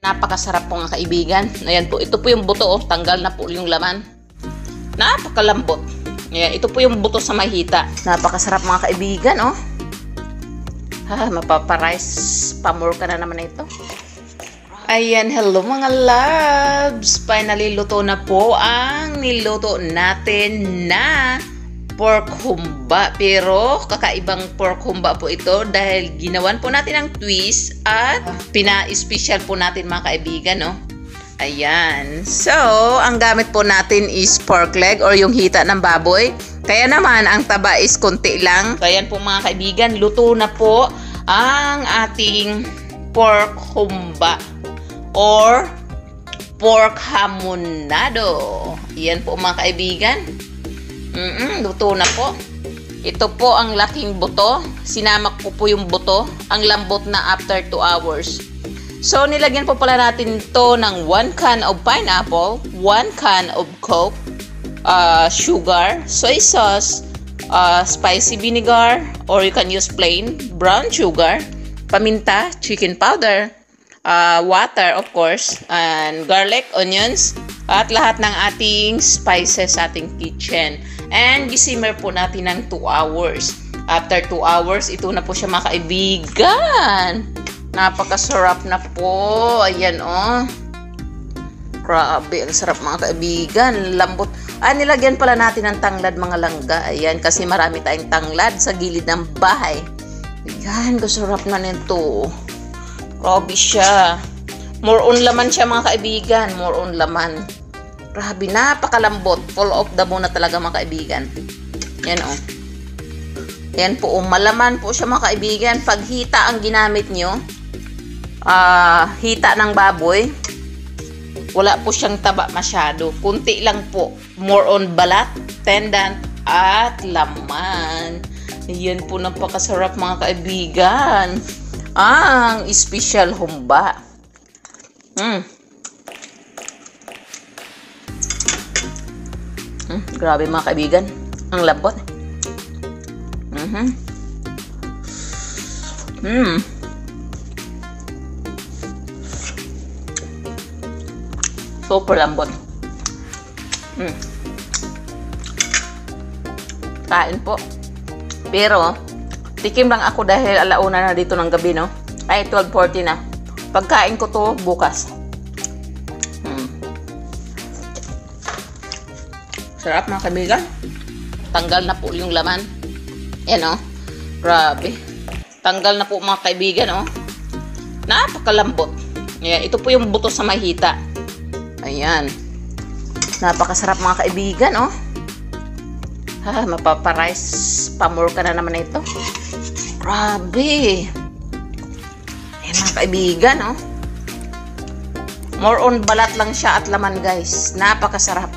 Napakasarap po mga kaibigan. Ayan po, ito po yung buto, oh. Tanggal na po yung laman. Napakalambot. Ayan, ito po yung buto sa mahita. Napakasarap mga kaibigan, oh. Mapaparice pamor ka na naman ito. Ayan, hello mga loves. Finally, luto na po ang niluto natin na pork humba. Pero kakaibang pork humba po ito dahil ginawan po natin ang twist at pina-special po natin mga kaibigan, no? Ayan. So, ang gamit po natin is pork leg or yung hita ng baboy. Kaya naman, ang taba is konti lang. Kaya po mga kaibigan, luto na po ang ating pork humba or pork hamonado. Ayan po mga kaibigan. Luto na po. Ito po ang laking buto. Sinamak ko po yung buto. Ang lambot na after 2 hours. So, nilagyan po pala natin to ng 1 can of pineapple, 1 can of Coke, sugar, soy sauce, spicy vinegar, or you can use plain brown sugar, paminta, chicken powder, water of course, and garlic, onions, at lahat ng ating spices sa ating kitchen. And gisimmer po natin ng 2 hours. After 2 hours, ito na po siya mga kaibigan. Napakasarap na po. Ayan, oh. Grabe, ang sarap mga kaibigan. Lambot. Nilagyan pala natin ng tanglad mga langga. Ayan, kasi marami tayong tanglad sa gilid ng bahay. Ayan, kasarap na nito. Grabe siya. More on laman siya mga kaibigan. More on laman. Grabe, napakalambot. Full of the bone na talaga mga kaibigan. Yan, oh. Yan po, malaman po siya mga kaibigan. Pag hita ang ginamit nyo, hita ng baboy, wala po siyang taba masyado. Kunti lang po. More on balat, tendon, at laman. Yan po, napakasarap mga kaibigan. Ang special humba. Grabe mga kaibigan. Ang lambot. Super lambot. Kain po. Pero, tikim lang ako dahil alauna na dito ng gabi, no? Ay, 12:40 na. Pagkain ko to bukas. Sarap mga kaibigan. Tanggal na po yung laman. Yan, oh. Grabe. Tanggal na po mga kaibigan, oh. Napakalambot. Ayan, ito po yung buto sa mahita. Ayan. Napakasarap mga kaibigan, oh. Mapaparice pamor ka na naman ito. Grabe. Ayan mga kaibigan, oh. More on balat lang siya at laman, guys. Napakasarap.